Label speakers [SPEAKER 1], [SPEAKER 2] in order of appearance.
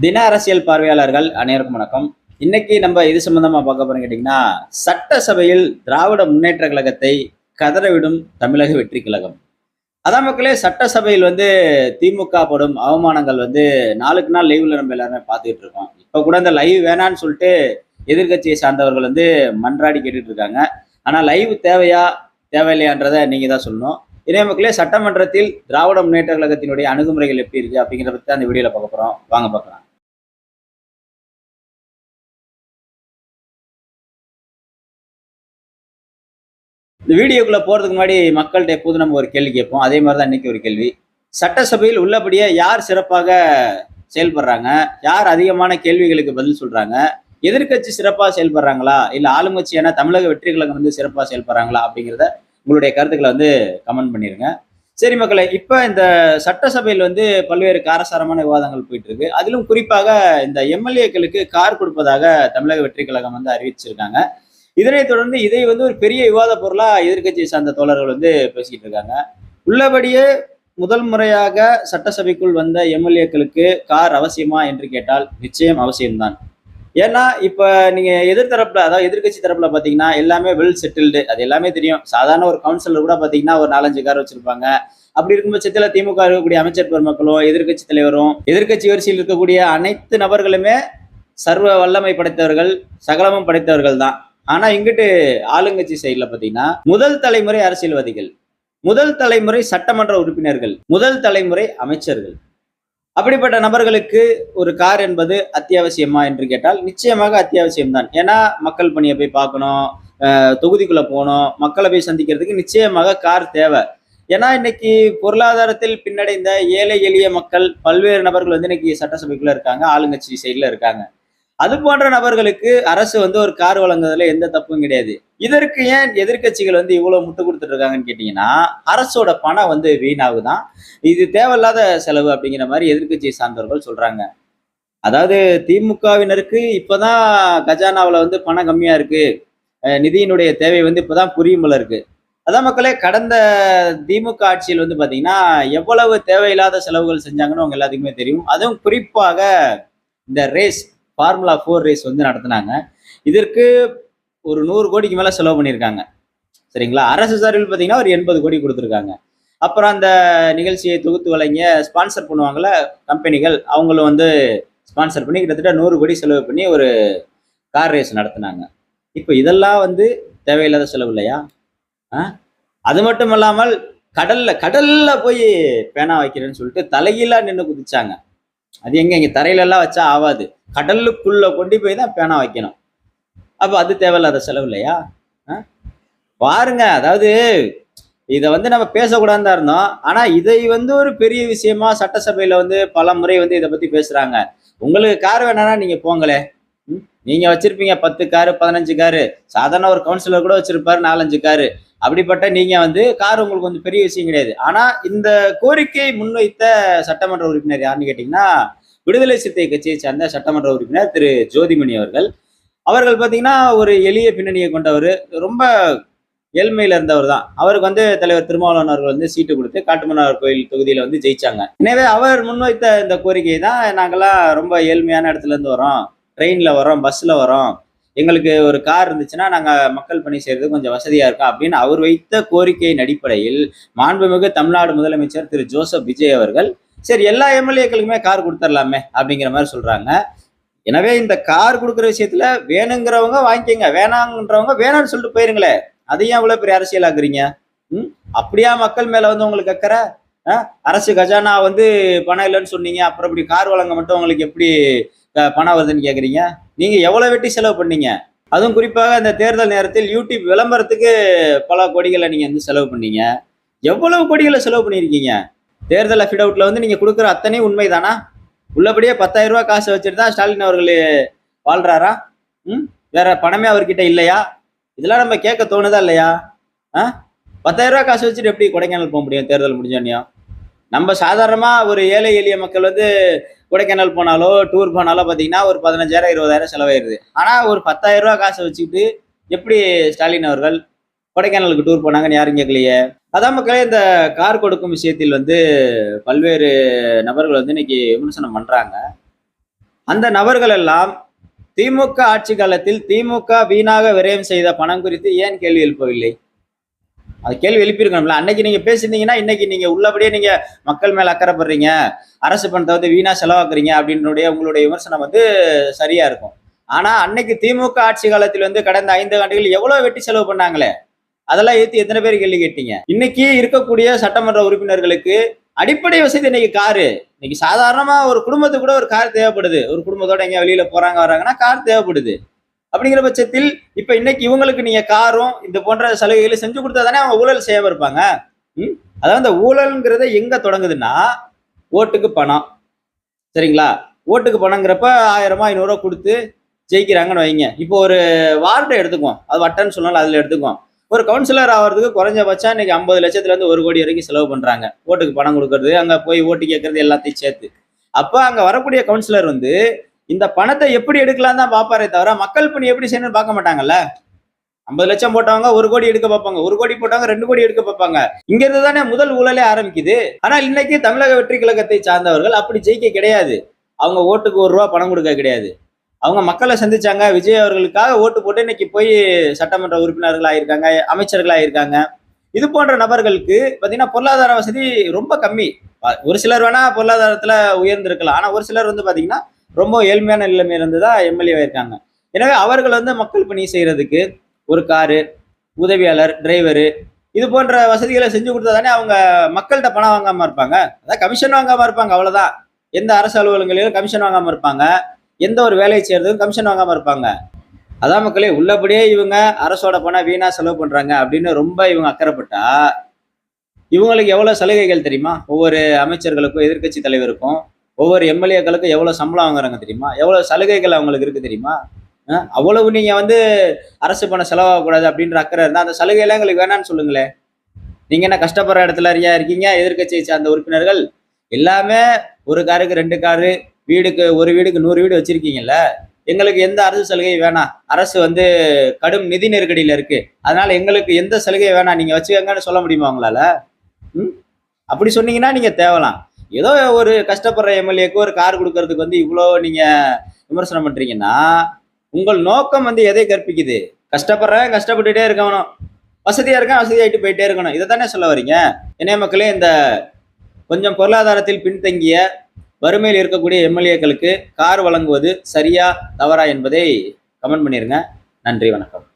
[SPEAKER 1] தின அரசியல் பார்வையாளர்கள் அனைவருக்கும் வணக்கம். இன்னைக்கு நம்ம இது சம்பந்தமா பார்க்க போறோம் கேட்டீங்கன்னா, சட்டசபையில் திராவிட முன்னேற்ற கழகத்தை கதறவிடும் தமிழக வெற்றி கழகம். அதான் மக்களே, சட்டசபையில் திமுக படும் அவமானங்கள் நாளுக்கு நாள் லைவ்ல நம்ம எல்லாருமே பார்த்துக்கிட்டு இருக்கோம். இப்ப கூட இந்த லைவ் வேணான்னு சொல்லிட்டு எதிர்க்கட்சியை சார்ந்தவர்கள் மன்றாடி கேட்டுட்டு இருக்காங்க. ஆனா லைவ் தேவையா தேவையில்லையான்றதை நீங்க தான் சொல்லணும். இதே மக்களே, சட்டமன்றத்தில் திராவிட முன்னேற்ற கழகத்தினுடைய அணுகுமுறைகள் எப்படி இருக்கு அப்படிங்கிறத பத்தி அந்த வீடியோல பார்க்க போறோம். வாங்க பார்க்கலாம். இந்த வீடியோக்குள்ள போறதுக்கு முன்னாடி மக்கள்கிட்ட எப்போதும் நம்ம ஒரு கேள்வி கேட்போம். அதே மாதிரி தான் இன்னைக்கு ஒரு கேள்வி. சட்டசபையில் உள்ளபடியே யார் சிறப்பாக செயல்படுறாங்க? யார் அதிகமான கேள்விகளுக்கு பதில் சொல்றாங்க? எதிர்க்கட்சி சிறப்பாக செயல்படுறாங்களா? இல்ல ஆளுங்கட்சியான தமிழக வெற்றி கழகம் சிறப்பாக செயல்படுறாங்களா? அப்படிங்கிறத உங்களுடைய கருத்துக்களை கமெண்ட் பண்ணிருங்க. சரி மக்களே, இப்ப இந்த சட்டசபையில் பல்வேறு காரசாரமான விவாதங்கள் போயிட்டு இருக்கு. அதிலும் குறிப்பாக இந்த எம்எல்ஏக்களுக்கு கார் கொடுப்பதாக தமிழக வெற்றி கழகம் அறிவிச்சிருக்காங்க. இதனைத் தொடர்ந்து இதை ஒரு பெரிய விவாத பொருளா எதிர்க்கட்சியை சார்ந்த தோழர்கள் பேசிக்கிட்டு இருக்காங்க. உள்ளபடியே முதல் முறையாக சட்டசபைக்குள் வந்த எம்எல்ஏக்களுக்கு கார் அவசியமா என்று கேட்டால் நிச்சயம் அவசியம்தான். ஏன்னா இப்ப நீங்க எதிர்த்தரப்புல, அதாவது எதிர்க்கட்சி தரப்புல பாத்தீங்கன்னா எல்லாமே வெல் செட்டில்டு, அது எல்லாமே தெரியும். சாதாரண ஒரு கவுன்சிலர் கூட பாத்தீங்கன்னா ஒரு 4-5 கார் வச்சிருப்பாங்க. அப்படி இருக்கும் பட்சத்துல திமுக இருக்கக்கூடிய அமைச்சர் பெருமக்களும் எதிர்க்கட்சி தலைவரும் எதிர்க்கட்சி வரிசையில் இருக்கக்கூடிய அனைத்து நபர்களுமே சர்வ வல்லமை படைத்தவர்கள், சகலமும் படைத்தவர்கள் தான். ஆனா இங்கிட்டு ஆளுங்கட்சி சைட்ல பாத்தீங்கன்னா முதல் தலைமுறை அரசியல்வாதிகள், முதல் தலைமுறை சட்டமன்ற உறுப்பினர்கள், முதல் தலைமுறை அமைச்சர்கள், அப்படிப்பட்ட நபர்களுக்கு ஒரு கார் என்பது அத்தியாவசியமா என்று கேட்டால் நிச்சயமாக அத்தியாவசியம்தான். ஏன்னா மக்கள் பணியை போய் பார்க்கணும், தொகுதிக்குள்ள போகணும், மக்களை போய் சந்திக்கிறதுக்கு நிச்சயமாக கார் தேவை. ஏன்னா இன்னைக்கு பொருளாதாரத்தில் பின்னடைந்த ஏழை எளிய மக்கள் பல்வேறு நபர்கள் இன்னைக்கு சட்டசபைக்குள்ள இருக்காங்க, ஆளுங்கட்சி சைட்ல இருக்காங்க. அது போன்ற நபர்களுக்கு அரசு ஒரு கார் வழங்குறதுல எந்த தப்பும் கிடையாது. இதற்கு ஏன் எதிர்க்கட்சிகள் இவ்வளவு முட்டு கொடுத்துட்டு இருக்காங்கன்னு கேட்டீங்கன்னா, அரசோட பணம் வீணாகுதான், இது தேவையில்லாத செலவு அப்படிங்கிற மாதிரி எதிர்க்கட்சியை சார்ந்தவர்கள் சொல்றாங்க. அதாவது திமுகவினருக்கு இப்பதான் கஜானாவுல பணம் கம்மியா இருக்கு, நிதியினுடைய தேவை இப்பதான் புரியும் போல இருக்கு. அதான் மக்களே, கடந்த திமுக ஆட்சியில் பாத்தீங்கன்னா எவ்வளவு தேவையில்லாத செலவுகள் செஞ்சாங்கன்னு உங்க எல்லாத்துக்குமே தெரியும். அதுவும் குறிப்பாக இந்த ரேஸ், ஃபார்முலா 4 ரேஸ் நடத்தினாங்க. இதற்கு ஒரு 100 கோடிக்கு மேல செலவு பண்ணியிருக்காங்க. சரிங்களா? அரசு சார்பில் பார்த்தீங்கன்னா ஒரு 80 கோடி கொடுத்துருக்காங்க. அப்புறம் அந்த நிகழ்ச்சியை தொகுத்து வழங்கிய ஸ்பான்சர் பண்ணுவாங்கல்ல கம்பெனிகள், அவங்களும் ஸ்பான்சர் பண்ணி கிட்டத்தட்ட 100 கோடி செலவு பண்ணி ஒரு கார் ரேஸ் நடத்தினாங்க. இப்போ இதெல்லாம் தேவையில்லாத செலவு இல்லையா? அது மட்டும் இல்லாமல் கடல்ல போய் பேனா வைக்கிறேன்னு சொல்லிட்டு தலைகீழா நின்று குதிச்சாங்க. அது எங்க, இங்க தரையில எல்லாம் வச்சா ஆவாது, கடலுக்குள்ள கொண்டு போய் தான் பேனா வைக்கணும். அப்ப அது தேவையில்லாத செலவு இல்லையா? பாருங்க, அதாவது இதை நம்ம பேசக்கூடாதுன்னு தான் இருந்தோம். ஆனா இதை ஒரு பெரிய விஷயமா சட்டசபையில பல முறை இதை பத்தி பேசுறாங்க. உங்களுக்கு கார் வேணாம்னா நீங்க போங்களே. நீங்க வச்சிருப்பீங்க 10 காரு 15 காரு, சாதாரண ஒரு கவுன்சிலர் கூட வச்சிருப்பாரு 4-5 காரு. அப்படிப்பட்ட நீங்க கார் உங்களுக்கு பெரிய விஷயம் கிடையாது. ஆனா இந்த கோரிக்கையை முன்வைத்த சட்டமன்ற உறுப்பினர் யாருன்னு கேட்டீங்கன்னா, விடுதலை சிறுத்தை கட்சியை சார்ந்த சட்டமன்ற உறுப்பினர் திரு ஜோதிமணி அவர்கள். அவர்கள் பாத்தீங்கன்னா ஒரு எளிய பின்னணியை கொண்டவர், ரொம்ப ஏழ்மையில இருந்தவர் தான். அவருக்கு தலைவர் திருமாவளவன் அவர்கள் சீட்டு கொடுத்து காட்டுமன்னார் கோயில் தொகுதியில ஜெயிச்சாங்க. எனவே அவர் முன்வைத்த இந்த கோரிக்கை தான், நாங்கெல்லாம் ரொம்ப ஏழ்மையான இடத்துல இருந்து வரோம், ட்ரெயின்ல வரோம், பஸ்ல வரோம், எங்களுக்கு ஒரு கார் இருந்துச்சுன்னா நாங்க மக்கள் பணி செய்யறது கொஞ்சம் வசதியா இருக்கும் அப்படின்னு அவர் வைத்த கோரிக்கையின் அடிப்படையில் மாண்புமிகு தமிழ்நாடு முதலமைச்சர் திரு ஜோசப் விஜய் அவர்கள் சரி எல்லா எம்எல்ஏக்களுக்குமே கார் கொடுத்துடலாமே அப்படிங்கிற மாதிரி சொல்றாங்க. எனவே இந்த கார் கொடுக்குற விஷயத்துல வேணுங்கிறவங்க வாங்கிக்கங்க, வேணாங்கன்றவங்க வேணாம்னு சொல்லிட்டு போயிருங்களே. அதையும் அவ்வளவு பெரிய அரசியல் ஆக்குறீங்க. அப்படியா மக்கள் மேல உங்களுக்கு அக்கறை? அரசு கஜானா பணம் இல்லைன்னு சொன்னீங்க, அப்புறம் இப்படி கார் வழங்க மட்டும் உங்களுக்கு எப்படி பணம் வருதுன்னு கேக்குறீங்க? நீங்க எவ்வளவு வெட்டி செலவு பண்ணீங்க? அதுவும் குறிப்பாக இந்த தேர்தல் நேரத்தில் யூடியூப் விளம்பரத்துக்கு பல கோடிகளை நீங்க செலவு பண்ணீங்க. எவ்வளவு கோடிகளை செலவு பண்ணிருக்கீங்க? தேர்தல் அஃபிடவுட்ல நீங்க கொடுக்குற அத்தனை உண்மைதானா? உள்ளபடியே 10,000 ரூபாய் காசு வச்சுட்டு தான் ஸ்டாலின் அவர்கள் வாழ்றாரா? வேற பணமே அவர்கிட்ட இல்லையா? இதெல்லாம் நம்ம கேட்க தோணுதா இல்லையா? 10,000 ரூபாய் காசு வச்சுட்டு எப்படி கொடைக்கானல் போக முடியும் தேர்தல் முடிஞ்சோன்னையும்? நம்ம சாதாரணமா ஒரு ஏழை எளிய மக்கள் கொடைக்கானல் போனாலோ டூர் போனாலோ பாத்தீங்கன்னா ஒரு 15,000 20,000 செலவாயிருது. ஆனா ஒரு 10,000 ரூபாய் காசை வச்சுக்கிட்டு எப்படி ஸ்டாலின் அவர்கள் கொடைக்கானலுக்கு டூர் போனாங்கன்னு யாரும் கேட்கலையே. அதான் மக்களே, இந்த கார் கொடுக்கும் விஷயத்தில் பல்வேறு நபர்கள் இன்னைக்கு விமர்சனம் பண்றாங்க. அந்த நபர்கள் எல்லாம் திமுக ஆட்சி காலத்தில் திமுக வீணாக விரயம் செய்த பணம் குறித்து ஏன் கேள்வி எழுப்பவில்லை? அது கேள்வி எழுப்பியிருக்கணும்ல. அன்னைக்கு நீங்க பேசியிருந்தீங்கன்னா இன்னைக்கு நீங்க உள்ளபடியே நீங்க மக்கள் மேல அக்கறைப்படுறீங்க, அரசு பணத்தை வந்து வீணா செலவாக்குறீங்க அப்படின்னுடைய உங்களுடைய விமர்சனம் வந்து சரியா இருக்கும். ஆனா அன்னைக்கு திமுக ஆட்சி காலத்தில் வந்து கடந்த 5 ஆண்டுகள் எவ்வளவு வெட்டி செலவு பண்ணாங்களே, அதெல்லாம் ஏத்தி எத்தனை பேர் கேள்வி கேட்டீங்க? இன்னைக்கு இருக்கக்கூடிய சட்டமன்ற உறுப்பினர்களுக்கு அடிப்படை வசதி இன்னைக்கு காரு. இன்னைக்கு சாதாரணமா ஒரு குடும்பத்துக்கு கூட ஒரு கார் தேவைப்படுது. ஒரு குடும்பத்தோட எங்க வெளியில போறாங்க வராங்கன்னா கார் தேவைப்படுது. அப்படிங்கிற பட்சத்தில் இப்ப இன்னைக்கு இவங்களுக்கு நீங்க காரும் இந்த போன்ற சலுகைகளை செஞ்சு கொடுத்தா தானே அவங்க ஊழல் செய்யாம இருப்பாங்க. அதாவது அந்த ஊழல்ங்கிறத எங்க தொடங்குதுன்னா, ஓட்டுக்கு பணம். சரிங்களா? ஓட்டுக்கு பணங்கிறப்ப 1000 500 கொடுத்து ஜெயிக்கிறாங்கன்னு வைங்க. இப்போ ஒரு வார்டை எடுத்துக்குவோம். அது வட்டன்னு சொன்னாலும் அதுல எடுத்துக்குவோம். ஒரு கவுன்சிலர் ஆகிறதுக்கு குறைஞ்சபட்சம் இன்னைக்கு 50 லட்சத்துல இருந்து 1 கோடி வரைக்கும் செலவு பண்றாங்க. ஓட்டுக்கு பணம் கொடுக்கறது, அங்க போய் ஓட்டு கேட்கறது எல்லாத்தையும் சேர்த்து. அப்ப அங்க வரக்கூடிய கவுன்சிலர் வந்து இந்த பணத்தை எப்படி எடுக்கலாம் தான் பாப்பாரே தவிர மக்கள் பணி எப்படி செய்யணும்னு பார்க்க மாட்டாங்கல்ல. 50 லட்சம் போட்டவங்க 1 கோடி எடுக்க பார்ப்பாங்க, 1 கோடி போட்டவங்க 2 கோடி எடுக்க பார்ப்பாங்க. இங்க இருந்து தானே முதல் ஊழலே ஆரம்பிக்குது. ஆனால் இன்னைக்கு தமிழக வெற்றி கழகத்தை சார்ந்தவர்கள் அப்படி ஜெயிக்க கிடையாது. அவங்க ஓட்டுக்கு 1 ரூபா பணம் கொடுக்க கிடையாது. அவங்க மக்களை சந்திச்சாங்க, விஜய் அவர்களுக்காக ஓட்டு போட்டு இன்னைக்கு போய் சட்டமன்ற உறுப்பினர்களா இருக்காங்க, அமைச்சர்களா இருக்காங்க. இது போன்ற நபர்களுக்கு பாத்தீங்கன்னா பொருளாதார வசதி ரொம்ப கம்மி. ஒரு சிலர் வேணா பொருளாதாரத்துல உயர்ந்திருக்கலாம், ஆனா ஒரு சிலர் வந்து பாத்தீங்கன்னா ரொம்ப ஏழ்மையான நிலைமையில இருந்து தான் எம்எல்ஏ இருக்காங்க. எனவே அவர்கள் வந்து மக்கள் பணி செய்யறதுக்கு ஒரு காரு, உதவியாளர், டிரைவரு இது போன்ற வசதிகளை செஞ்சு கொடுத்தா தானே அவங்க மக்கள்கிட்ட பணம் வாங்காம இருப்பாங்க. அதான் கமிஷன் வாங்காம இருப்பாங்க, அவ்வளவுதான். எந்த அரசு அலுவலகங்களிலும் கமிஷன் வாங்காம இருப்பாங்க, எந்த ஒரு வேலையை செய்யறதுக்கும் கமிஷன் வாங்காம இருப்பாங்க. அதான் மக்களே, உள்ளபடியே இவங்க அரசோட பணம் வீணா செலவு பண்றாங்க அப்படின்னு ரொம்ப இவங்க அக்கறைப்பட்டா இவங்களுக்கு எவ்வளவு சலுகைகள் தெரியுமா? ஒவ்வொரு அமைச்சர்களுக்கும் எதிர்க்கட்சி தலைவருக்கும் ஒவ்வொரு எம்எல்ஏக்களுக்கும் எவ்வளவு சம்பளம் வாங்குறாங்க தெரியுமா? எவ்வளவு சலுகைகள் அவங்களுக்கு இருக்கு தெரியுமா? அவ்வளவு நீங்க வந்து அரசு பணம் செலவாகக்கூடாது அப்படின்ற அக்கறை இருந்தா அந்த சலுகையெல்லாம் எங்களுக்கு வேணான்னு சொல்லுங்களேன். நீங்க என்ன கஷ்டப்படுற இடத்துல இருக்கீங்க? எதிர்க்கட்சியை சார்ந்த உறுப்பினர்கள் எல்லாமே ஒரு காருக்கு 2 காரு, வீடுக்கு ஒரு வீடுக்கு 100 வீடு வச்சிருக்கீங்கல்ல. எங்களுக்கு எந்த அரசு சலுகை வேணாம், அரசு வந்து கடும் நிதி நெருக்கடியில இருக்கு, அதனால எங்களுக்கு எந்த சலுகை வேணாம், நீங்க வச்சுக்கங்கன்னு சொல்ல முடியுமா உங்களால? அப்படி சொன்னீங்கன்னா நீங்க தேவலாம். ஏதோ ஒரு கஷ்டப்படுற எம்எல்ஏக்கு ஒரு கார் கொடுக்கறதுக்கு வந்து இவ்வளோ நீங்க விமர்சனம் பண்றீங்கன்னா உங்கள் நோக்கம் வந்து எதை கற்பிக்குது? கஷ்டப்படுறேன், கஷ்டப்பட்டுட்டே இருக்கணும், வசதியா இருக்கேன், வசதியாயிட்டு போயிட்டே இருக்கணும், இதை தானே சொல்ல வரீங்க? இணைய மக்களே, இந்த கொஞ்சம் பொருளாதாரத்தில் பின்தங்கிய வறுமையில் இருக்கக்கூடிய எம்எல்ஏக்களுக்கு கார் வழங்குவது சரியா தவறா என்பதை கமெண்ட் பண்ணிருங்க. நன்றி, வணக்கம்.